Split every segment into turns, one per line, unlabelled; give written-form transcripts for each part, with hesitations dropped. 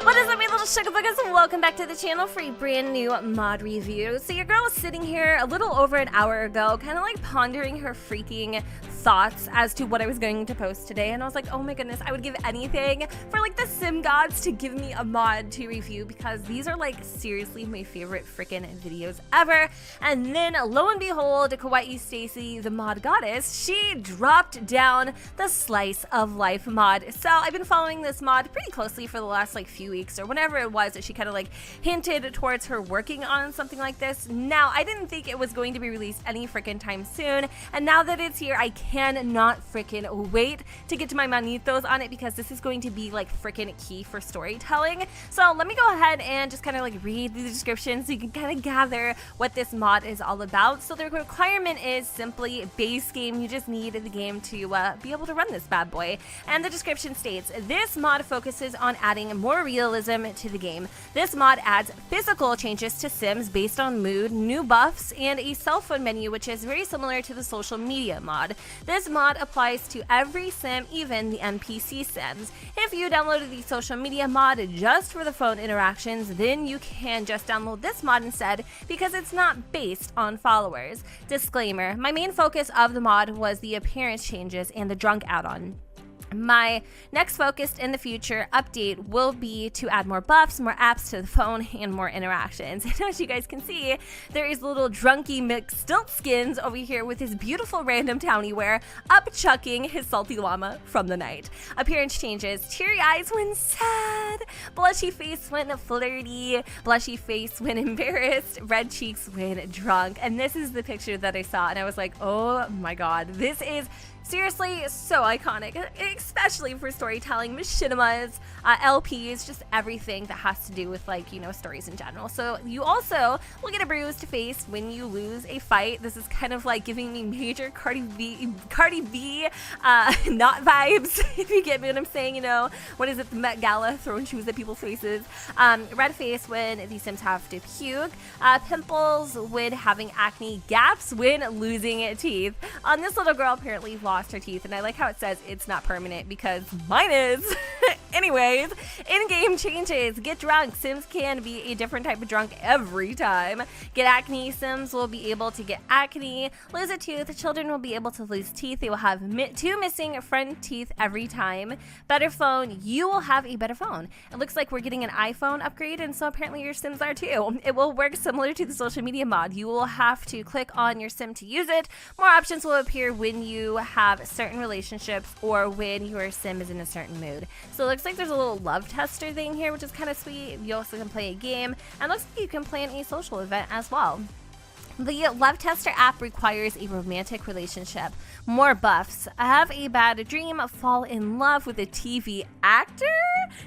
What is up, my little sugar buggers? Welcome back to the channel for a brand new mod review. So your girl was sitting here a little over an hour ago, kind of like pondering her freaking thoughts as to what I was going to post today, and I was like, oh my goodness, I would give anything for like the sim gods to give me a mod to review, because these are like seriously my favorite freaking videos ever. And then lo and behold, Kawaii Stacy, the mod goddess, she dropped down the slice of life mod. So I've been following this mod pretty closely for the last like few weeks or whenever it was that she kind of like hinted towards her working on something like this. Now, I didn't think it was going to be released any freaking time soon, and now that it's here, I cannot freaking wait to get to my manitos on it, because this is going to be like freaking key for storytelling. So let me go ahead and just kind of like read the description so you can kind of gather what this mod is all about. So the requirement is simply base game. You just need the game to be able to run this bad boy. And the description states, this mod focuses on adding more realism to the game. This mod adds physical changes to Sims based on mood, new buffs, and a cell phone menu, which is very similar to the social media mod. This mod applies to every sim, even the NPC sims. If you downloaded the social media mod just for the phone interactions, then you can just download this mod instead, because it's not based on followers. Disclaimer, my main focus of the mod was the appearance changes and the drunk add-on. My next focus in the future update will be to add more buffs, more apps to the phone, and more interactions. And as you guys can see, there is little drunky McStiltskins over here with his beautiful random townie wear up-chucking his salty llama from the night. Appearance changes: teary eyes when sad, blushy face when flirty, blushy face when embarrassed, red cheeks when drunk. And this is the picture that I saw, and I was like, oh my god, this is seriously so iconic, especially for storytelling, machinimas, LPs, just everything that has to do with, like, you know, stories in general. So you also will get a bruised face when you lose a fight. This is kind of like giving me major Cardi B not vibes, if you get me what I'm saying. You know, what is it, the Met Gala, throwing shoes at people's faces. Red face when the Sims have to puke. Pimples when having acne. Gaps when losing teeth. This little girl apparently lost her teeth, and I like how it says it's not permanent, because mine is. Anyways, in-game changes: get drunk. Sims can be a different type of drunk every time. Get acne. Sims will be able to get acne. Lose a tooth. Children will be able to lose teeth. They will have two missing front teeth every time. Better phone. You will have a better phone. It looks like we're getting an iPhone upgrade, and so apparently your Sims are too. It will work similar to the social media mod. You will have to click on your Sim to use it. More options will appear when you have certain relationships or when your Sim is in a certain mood. So it looks like there's a little love tester thing here, which is kind of sweet. You also can play a game, and it looks like you can plan a social event as well. The Love Tester app requires a romantic relationship. More buffs. Have a bad dream. Fall in love with a TV actor.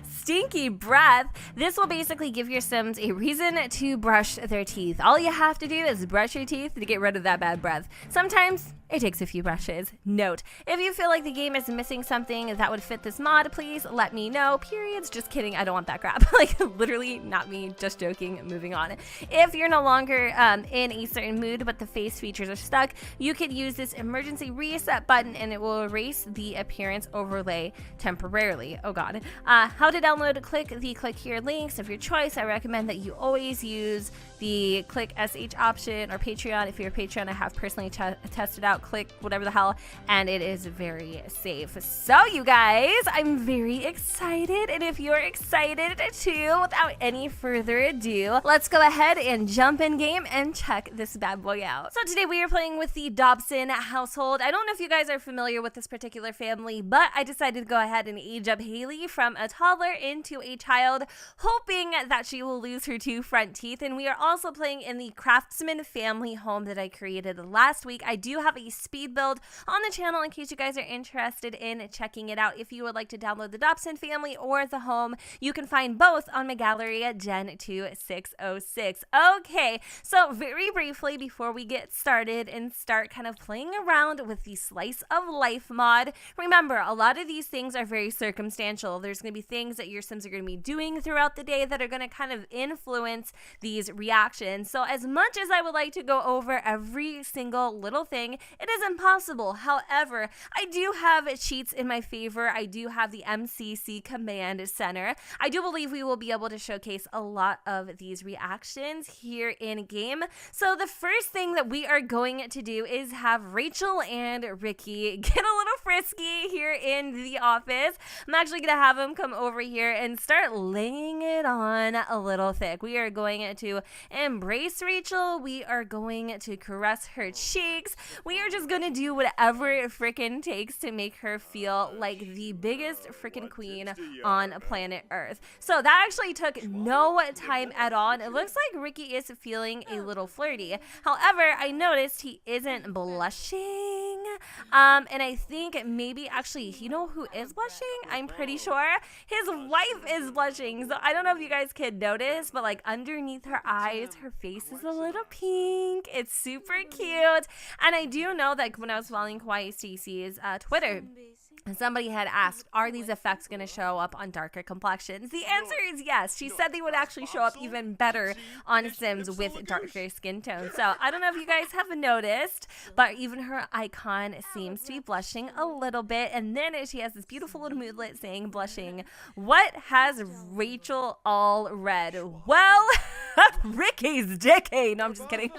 Stinky Breath. This will basically give your Sims a reason to brush their teeth. All you have to do is brush your teeth to get rid of that bad breath. Sometimes it takes a few brushes. Note, if you feel like the game is missing something that would fit this mod, please let me know. Periods. Just kidding. I don't want that crap. Like, literally not me. Just joking. Moving on. If you're no longer in a certain mood but the face features are stuck, you could use this emergency reset button, and it will erase the appearance overlay temporarily. Oh god. How to download? Click the click here links of your choice. I recommend that you always use the click SH option, or Patreon. If you're a Patreon, I have personally tested out click whatever the hell, and it is very safe. So you guys, I'm very excited, and if you're excited too, without any further ado, let's go ahead and jump in game and check this bad boy out. So today we are playing with the Dobson household. I don't know if you guys are familiar with this particular family, but I decided to go ahead and age up Haley from a toddler into a child, hoping that she will lose her two front teeth. And we are also playing in the Craftsman family home that I created last week. I do have a speed build on the channel in case you guys are interested in checking it out. If you would like to download the Dobson family or the home, you can find both on my gallery at Gen 2606. Okay, so very briefly before we get started and start kind of playing around with the slice of life mod, remember, a lot of these things are very circumstantial. There's going to be things that your Sims are going to be doing throughout the day that are going to kind of influence these reactions. So as much as I would like to go over every single little thing, It is impossible. However, I do have cheats in my favor. I do have the MCC Command Center. I do believe we will be able to showcase a lot of these reactions here in game. So the first thing that we are going to do is have Rachel and Ricky get a little frisky here in the office. I'm actually going to have them come over here and start laying it on a little thick. We are going to embrace Rachel. We are going to caress her cheeks. We are just going to do whatever it freaking takes to make her feel like the biggest freaking queen on planet Earth. So that actually took no time at all. And it looks like Ricky is feeling a little flirty. However, I noticed he isn't blushing. And I think maybe actually, you know who is blushing? I'm pretty sure his wife is blushing. So I don't know if you guys could notice, but like underneath her eyes, her face is a little pink. It's super cute. And I do know that when I was following Kawaii Stacey's Twitter, somebody had asked, are these effects going to show up on darker complexions? The answer is yes. She said they would actually show up even better on Sims with darker skin tones. So I don't know if you guys have noticed, but even her icon seems to be blushing a little bit. And then she has this beautiful little moodlet saying blushing. What has Rachel all read? Well, Ricky's dicky. No, I'm just kidding.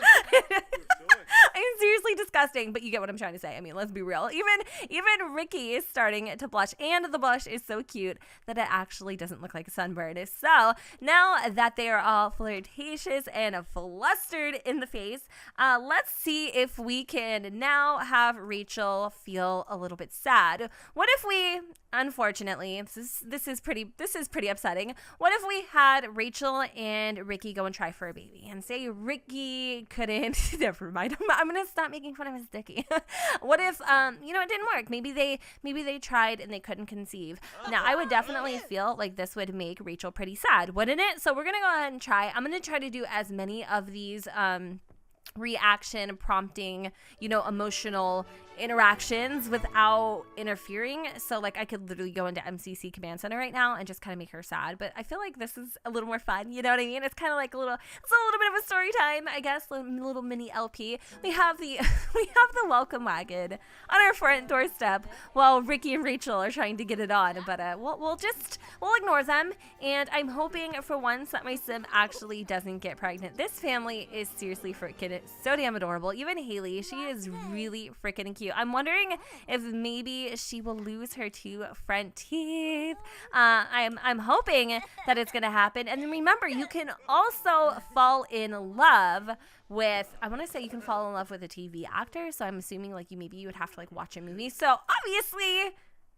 I'm seriously disgusting, but you get what I'm trying to say. I mean, let's be real. Even Ricky is starting to blush, and the blush is so cute that it actually doesn't look like a sunburn. So now that they are all flirtatious and flustered in the face, let's see if we can now have Rachel feel a little bit sad. What if we, unfortunately, this is pretty upsetting. What if we had Rachel and Ricky go and try for a baby, and say Ricky couldn't? Never mind. I'm gonna stop making fun of his dicky. What if it didn't work? Maybe they tried and they couldn't conceive. Now I would definitely feel like this would make Rachel pretty sad, wouldn't it? So we're gonna go ahead and try. I'm gonna try to do as many of these reaction prompting, emotional interactions without interfering. So like I could literally go into MCC Command Center right now and just kind of make her sad, but I feel like this is a little more fun, you know what I mean? It's kind of like it's a little bit of a story time, I guess, a little mini LP. We have the welcome wagon on our front doorstep while Ricky and Rachel are trying to get it on, but we'll ignore them, and I'm hoping for once that my sim actually doesn't get pregnant. This family is seriously freaking so damn adorable. Even Haley, she is really freaking cute. I'm wondering if maybe she will lose her 2 front teeth. I'm hoping that it's gonna happen. And then remember, you can also fall in love with, I want to say you can fall in love with a TV actor. So I'm assuming like you would have to like watch a movie. So obviously,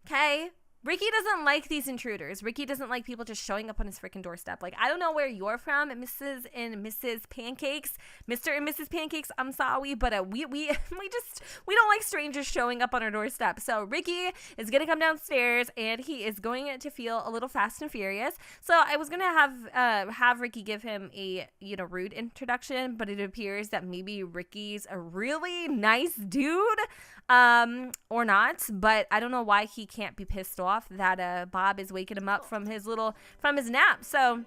okay, Ricky doesn't like these intruders. Ricky doesn't like people just showing up on his freaking doorstep. Like, I don't know where you're from, Mrs. and Mrs. Pancakes, Mr. and Mrs. Pancakes. I'm sorry, but we don't like strangers showing up on our doorstep. So Ricky is gonna come downstairs and he is going to feel a little fast and furious. So I was gonna have Ricky give him a rude introduction, but it appears that maybe Ricky's a really nice dude, or not. But I don't know why he can't be pissed off that Bob is waking him up from his nap. So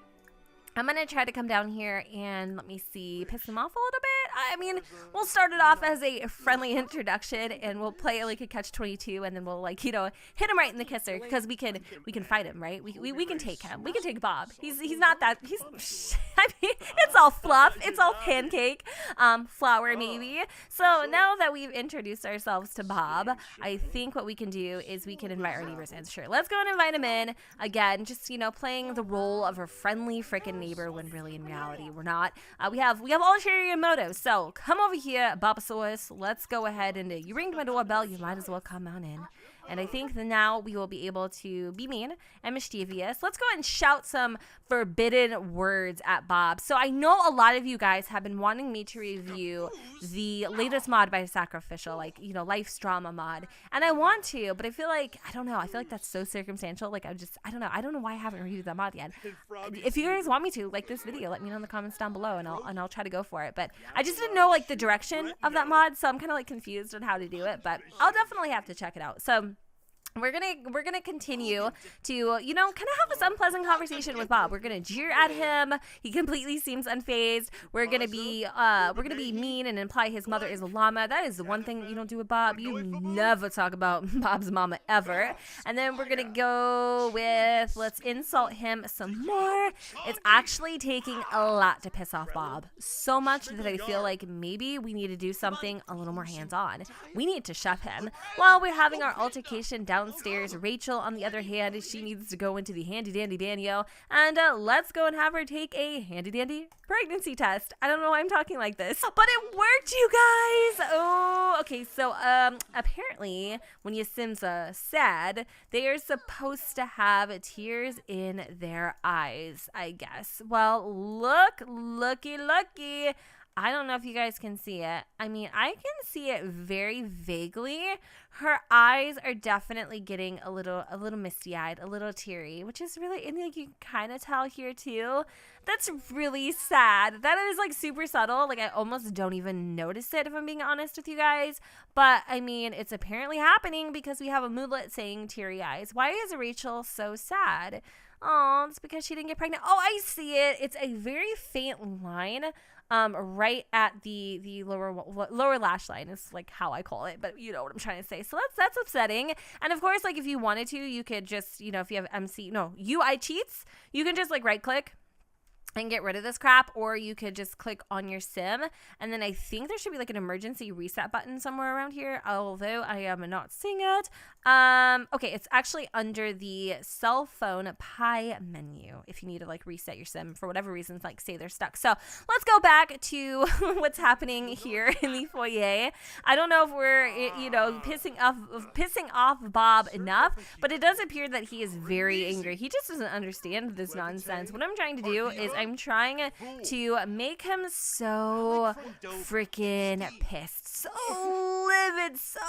I'm going to try to come down here and, let me see, piss him off a little bit. I mean, we'll start it off as a friendly introduction, and we'll play like a catch-22, and then we'll hit him right in the kisser, because we can fight him, right? We can take him. We can take Bob. He's not that, I mean, it's all fluff. It's all pancake, flour maybe. So now that we've introduced ourselves to Bob, I think what we can do is we can invite our neighbors in. Sure, let's go and invite him in. Again, just, playing the role of a friendly freaking neighbor when really in reality we're not. We have ulterior motives. So come over here, Bobosaurus. Let's go ahead and you ringed my doorbell. You might as well come on in. And I think that now we will be able to be mean and mischievous. Let's go ahead and shout some forbidden words at Bob. So I know a lot of you guys have been wanting me to review the latest mod by Sacrificial, Life's Drama mod. And I want to, but I feel like, I don't know. I feel like that's so circumstantial. Like, I don't know. I don't know why I haven't reviewed that mod yet. If you guys want me to, like this video, let me know in the comments down below, and I'll try to go for it. But I just didn't know, the direction of that mod, so I'm kind of, confused on how to do it. But I'll definitely have to check it out. So we're gonna continue to, you know, kind of have this unpleasant conversation with Bob. We're gonna jeer at him. He completely seems unfazed. We're gonna be mean and imply his mother is a llama. That is the one thing that you don't do with Bob. You never talk about Bob's mama ever. And then we're gonna go with, let's insult him some more. It's actually taking a lot to piss off Bob. So much that I feel like maybe we need to do something a little more hands-on. We need to shove him. While we're having our altercation downstairs, Rachel, on the other hand, she needs to go into the handy-dandy banyo, and let's go and have her take a handy-dandy pregnancy test. I don't know why I'm talking like this, but it worked, you guys! Oh, okay, so apparently, when your Sims are sad, they are supposed to have tears in their eyes, I guess. Well, looky. I don't know if you guys can see it. I mean, I can see it very vaguely. Her eyes are definitely getting a little misty-eyed, a little teary, which is really, and like you can kind of tell here too. That's really sad. That is like super subtle. Like I almost don't even notice it if I'm being honest with you guys. But I mean, it's apparently happening because we have a moodlet saying teary eyes. Why is Rachel so sad? Oh, it's because she didn't get pregnant. Oh, I see it. It's a very faint line. Right at the lower lash line is like how I call it, but you know what I'm trying to say. So that's upsetting. And of course, like if you wanted to, you could just, you know, if you have UI cheats, you can just like right click and get rid of this crap, or you could just click on your sim, and then I think there should be like an emergency reset button somewhere around here, although I am not seeing it. Okay, it's actually under the cell phone pie menu if you need to like reset your sim for whatever reasons, like say they're stuck. So let's go back to what's happening here in the foyer. I don't know if we're, you know, pissing off Bob enough, but it does appear that he is very angry. He just doesn't understand this nonsense. What I'm trying to do is I'm trying to make him so freaking pissed, so livid, so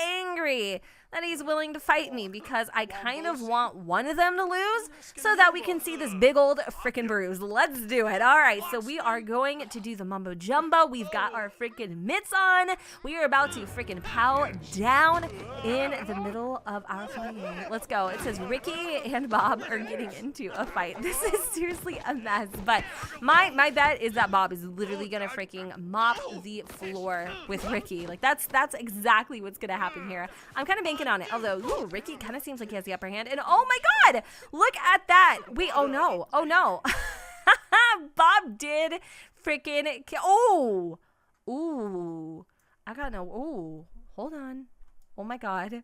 angry that he's willing to fight me, because I kind of want one of them to lose so that we can see this big old freaking bruise. Let's do it. All right, so we are going to do the mumbo jumbo. We've got our freaking mitts on. We are about to freaking pow down in the middle of our foyer. Let's go. It says Ricky and Bob are getting into a fight. This is seriously a mess, but my bet is that Bob is literally gonna freaking mop the floor with Ricky. Like that's exactly what's gonna happen here. I'm kind of banking on it, although Ricky kind of seems like he has the upper hand. And oh my god, look at that. Wait, oh no Bob did freaking ooh, I gotta know. Ooh, hold on. Oh my god.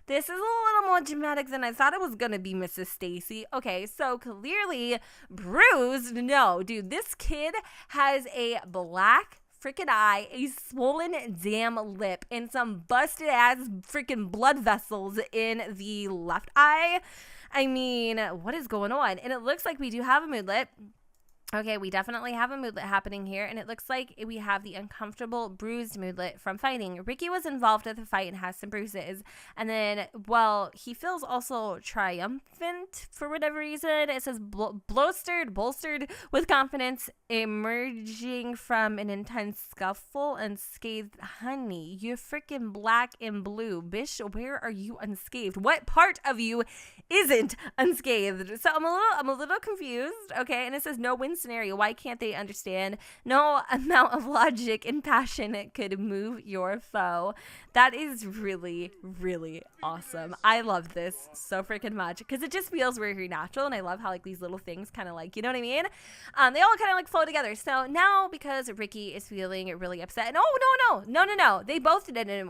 This is a little more dramatic than I thought it was gonna be, Mrs. Stacy. Okay, so clearly Bruise, no, dude, this kid has a black freaking eye, a swollen damn lip, and some busted ass freaking blood vessels in the left eye. I mean, what is going on? And it looks like we do have a moodlet. Okay, we definitely have a moodlet happening here, and it looks like we have the uncomfortable bruised moodlet from fighting. Ricky was involved with the fight and has some bruises, and then, well, he feels also triumphant for whatever reason. It says bolstered with confidence, emerging from an intense scuffle, unscathed. Honey, you're freaking black and blue. Bish, where are you unscathed? What part of you isn't unscathed? So I'm a little confused, okay, and it says no win scenario. Why can't they understand? No amount of logic and passion could move your foe. That is really, really awesome. I love this so freaking much because it just feels very natural, and I love how like these little things kind of like, you know what I mean? They all kind of like flow together. So now because Ricky is feeling really upset, and no, they both didn't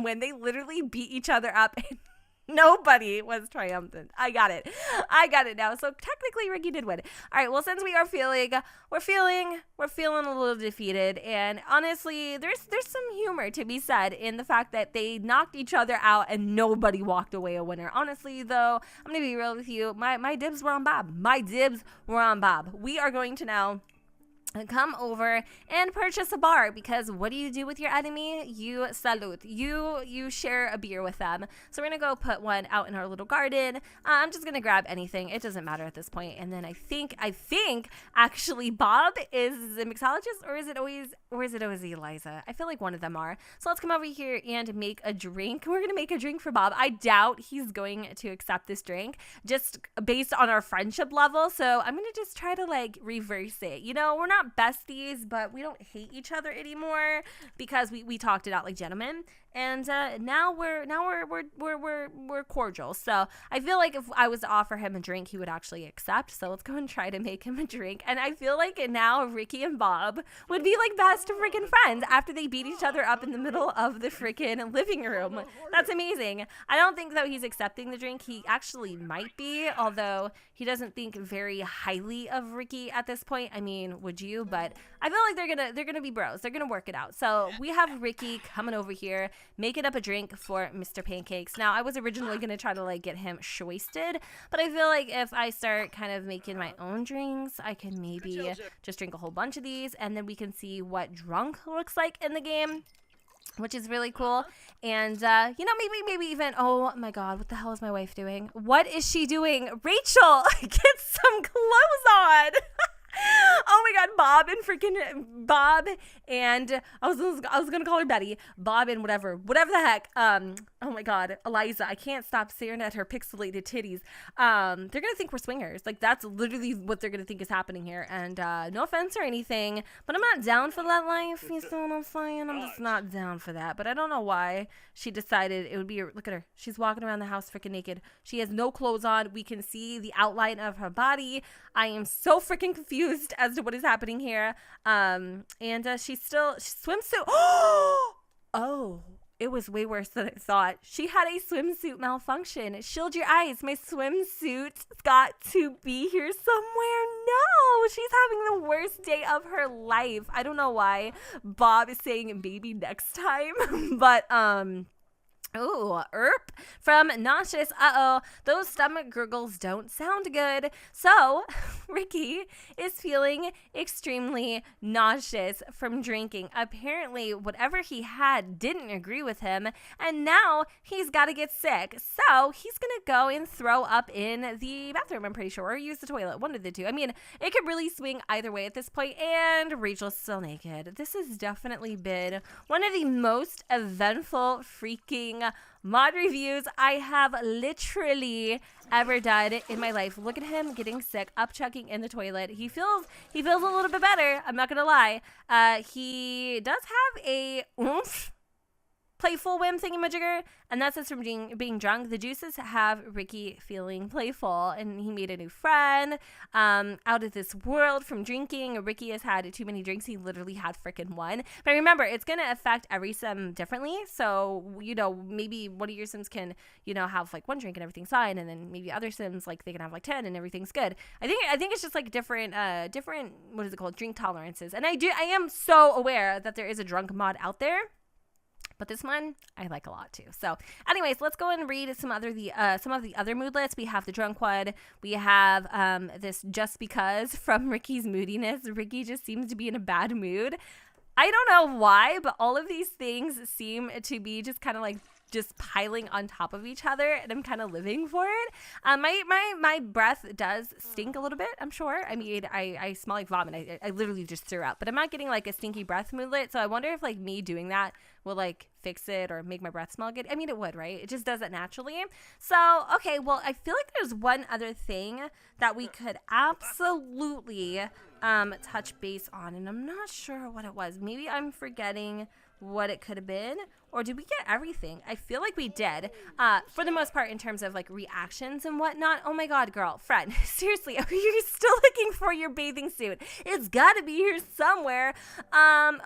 win. They literally beat each other up. Nobody was triumphant. I got it now. So technically Ricky did win. All right, well, since we are feeling a little defeated, and honestly, there's some humor to be said in the fact that they knocked each other out and nobody walked away a winner. Honestly, though, I'm going to be real with you. My dibs were on Bob. We are going to now come over and purchase a bar, because what do you do with your enemy? You salute. You share a beer with them. So we're gonna go put one out in our little garden. I'm just gonna grab anything. It doesn't matter at this point. And then I think actually Bob is the mixologist, or is it always Eliza? I feel like one of them are. So let's come over here and make a drink. We're gonna make a drink for Bob. I doubt he's going to accept this drink just based on our friendship level. So I'm gonna just try to like reverse it. You know, we're not besties, but we don't hate each other anymore because we talked it out like gentlemen, and now we're cordial. So I feel like if I was to offer him a drink, he would actually accept. So let's go and try to make him a drink. And I feel like now Ricky and Bob would be like best freaking friends after they beat each other up in the middle of the freaking living room. That's amazing. I don't think that he's accepting the drink. He actually might be, although he doesn't think very highly of Ricky at this point. I mean, would you? But I feel like they're gonna be bros. They're gonna work it out. So we have Ricky coming over here, making up a drink for Mr. Pancakes. Now, I was originally gonna try to like get him wasted, but I feel like if I start kind of making my own drinks, I can maybe just drink a whole bunch of these, and then we can see what drunk looks like in the game, which is really cool. And, you know, maybe even, oh my God, what the hell is my wife doing? What is she doing? Rachel, get some clothes on. Oh my God, Bob and I was gonna call her Betty, Bob and whatever the heck. Oh my God, Eliza, I can't stop staring at her pixelated titties. They're gonna think we're swingers. Like, that's literally what they're gonna think is happening here. And no offense or anything, but I'm not down for that life. You see what I'm saying? I'm just not down for that. But I don't know why she decided it would be. Look at her. She's walking around the house freaking naked. She has no clothes on. We can see the outline of her body. I am so freaking confused as to what is happening here. And she's swimsuit. Oh, it was way worse than I thought. She had a swimsuit malfunction. Shield your eyes. My swimsuit's got to be here somewhere. No, she's having the worst day of her life. I don't know why Bob is saying maybe next time, but ooh, from Nauseous. Those stomach gurgles don't sound good. So, Ricky is feeling extremely nauseous from drinking. Apparently, whatever he had didn't agree with him, and now he's got to get sick. So, he's going to go and throw up in the bathroom, I'm pretty sure, or use the toilet, one of the two. I mean, it could really swing either way at this point, and Rachel's still naked. This has definitely been one of the most eventful freaking mod reviews I have literally ever done in my life. Look at him getting sick, upchucking in the toilet. He feels a little bit better. I'm not gonna lie. He does have a oomph, playful whim thingamajigger, and that's just from being drunk. The juices have Ricky feeling playful, and he made a new friend out of this world from drinking. Ricky has had too many drinks. He literally had freaking one. But remember, it's going to affect every sim differently. So, you know, maybe one of your sims can, you know, have like one drink and everything's fine, and then maybe other sims, like, they can have like 10 and everything's good. I think it's just like different, what is it called? Drink tolerances. And I am so aware that there is a drunk mod out there. But this one, I like a lot too. So anyways, let's go and read some of the other moodlets. We have the drunk one. We have this just because from Ricky's moodiness. Ricky just seems to be in a bad mood. I don't know why, but all of these things seem to be just kind of like just piling on top of each other, and I'm kind of living for it. My breath does stink a little bit, I'm sure. I mean, I smell like vomit. I literally just threw up, but I'm not getting like a stinky breath moodlet, so I wonder if like me doing that will like fix it or make my breath smell good. I mean, it would, right? It just does it naturally. So, okay, well, I feel like there's one other thing that we could absolutely touch base on, and I'm not sure what it was. Maybe I'm forgetting what it could have been, or did we get everything? I feel like we did, for the most part, in terms of like reactions and whatnot. Oh my God, girl, friend, seriously, are you still looking for your bathing suit? It's gotta be here somewhere.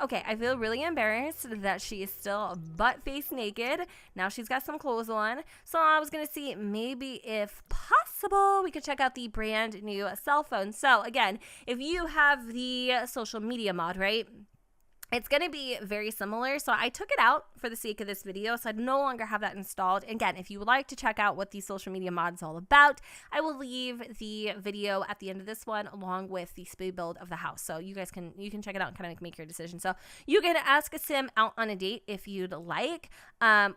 Okay, I feel really embarrassed that she is still butt-face naked. Now she's got some clothes on, so I was gonna see maybe if possible we could check out the brand new cell phone. So again, if you have the social media mod, right? It's going to be very similar, so I took it out for the sake of this video, so I no longer have that installed. Again, if you would like to check out what the social media mod is all about, I will leave the video at the end of this one along with the speed build of the house, so you guys can check it out and kind of make your decision. So you can ask a sim out on a date if you'd like,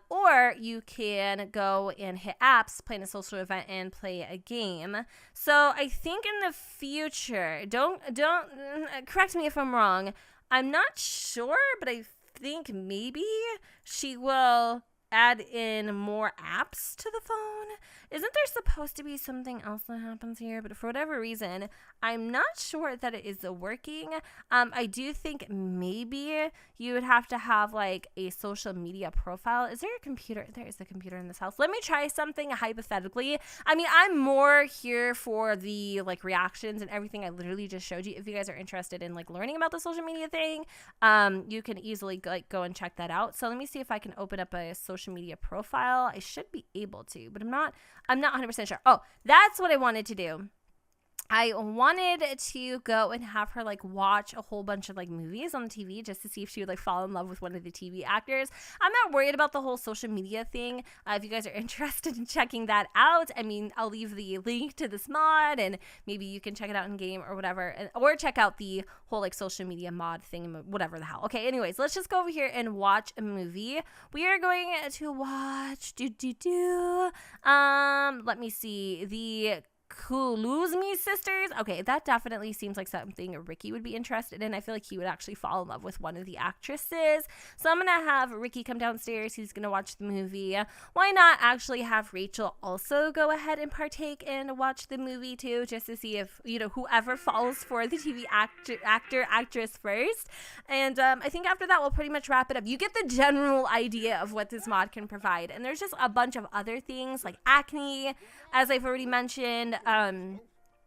or you can go and hit apps, play in a social event, and play a game. So I think in the future, don't correct me if I'm wrong, I'm not sure, but I think maybe she will add in more apps to the phone. Isn't there supposed to be something else that happens here? But for whatever reason, I'm not sure that it is working. I do think maybe you would have to have like a social media profile. Is there a computer? There is a computer in this house. Let me try something hypothetically. I mean, I'm more here for the like reactions and everything I literally just showed you. If you guys are interested in like learning about the social media thing, you can easily go and check that out. So let me see if I can open up a social media profile. I should be able to, but I'm not 100% sure. Oh, that's what I wanted to do. I wanted to go and have her like watch a whole bunch of like movies on the TV just to see if she would like fall in love with one of the TV actors. I'm not worried about the whole social media thing. If you guys are interested in checking that out, I mean, I'll leave the link to this mod and maybe you can check it out in game or whatever, or check out the whole like social media mod thing, whatever the hell. Okay, anyways, let's just go over here and watch a movie. We are going to watch let me see, the Kuluzmi sisters. Okay, that definitely seems like something Ricky would be interested in. I feel like he would actually fall in love with one of the actresses. So I'm gonna have Ricky come downstairs. He's gonna watch the movie. Why not actually have Rachel also go ahead and partake and watch the movie too, just to see if, you know, whoever falls for the TV actress first. And I think after that we'll pretty much wrap it up. You get the general idea of what this mod can provide, and there's just a bunch of other things like acne, as I've already mentioned,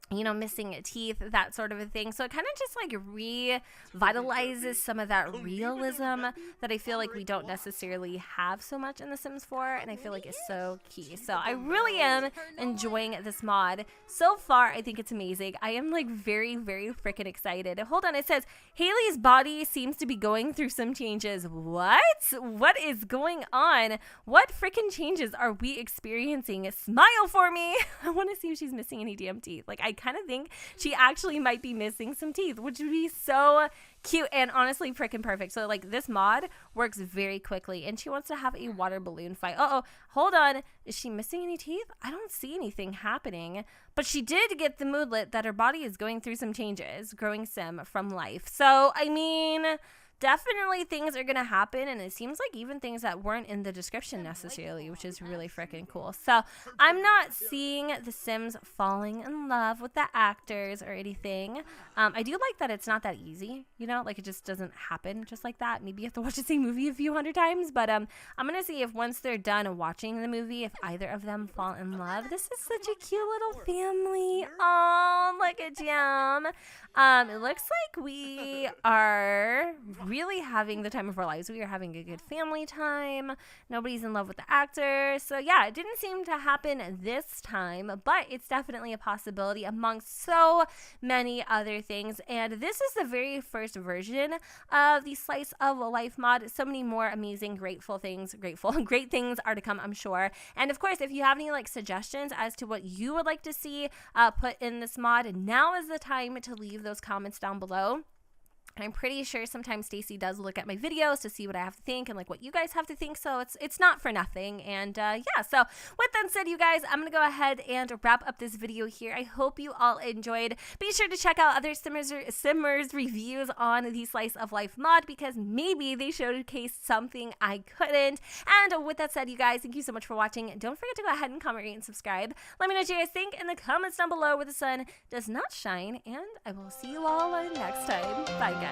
you know, missing teeth, that sort of a thing. So it kind of just like revitalizes some of that realism that I feel like we don't necessarily have so much in The Sims 4, and I feel like is so key. So I really am enjoying this mod. So far, I think it's amazing. I am like very, very freaking excited. Hold on, it says, Haley's body seems to be going through some changes. What? What is going on? What freaking changes are we experiencing? Smile for me. I want to see if she's missing any damn teeth. Like, I kind of think she actually might be missing some teeth, which would be so cute and honestly freaking perfect. So like this mod works very quickly, and she wants to have a water balloon fight. Oh, hold on, is she missing any teeth? I don't see anything happening, but she did get the moodlet that her body is going through some changes, growing sim from life. So I mean, definitely things are gonna happen, and it seems like even things that weren't in the description necessarily, which is really freaking cool. So I'm not seeing the Sims falling in love with the actors or anything. I do like that it's not that easy, you know, like it just doesn't happen just like that. Maybe you have to watch the same movie a few hundred times, but I'm gonna see if once they're done watching the movie, if either of them fall in love. This is such a cute little family. Oh, look at Jam. It looks like we are really having the time of our lives. We are having a good family time. Nobody's in love with the actor. So yeah, it didn't seem to happen this time, but it's definitely a possibility amongst so many other things. And this is the very first version of the Slice of Life mod. So many more amazing, great things are to come, I'm sure. And of course, if you have any like suggestions as to what you would like to see put in this mod, now is the time to leave those comments down below. And I'm pretty sure sometimes Stacy does look at my videos to see what I have to think and like what you guys have to think. So it's not for nothing. And yeah, so with that said, you guys, I'm going to go ahead and wrap up this video here. I hope you all enjoyed. Be sure to check out other Simmers reviews on the Slice of Life mod, because maybe they showcased something I couldn't. And with that said, you guys, thank you so much for watching. Don't forget to go ahead and comment, rate, and subscribe. Let me know what you guys think in the comments down below where the sun does not shine. And I will see you all next time. Bye, guys.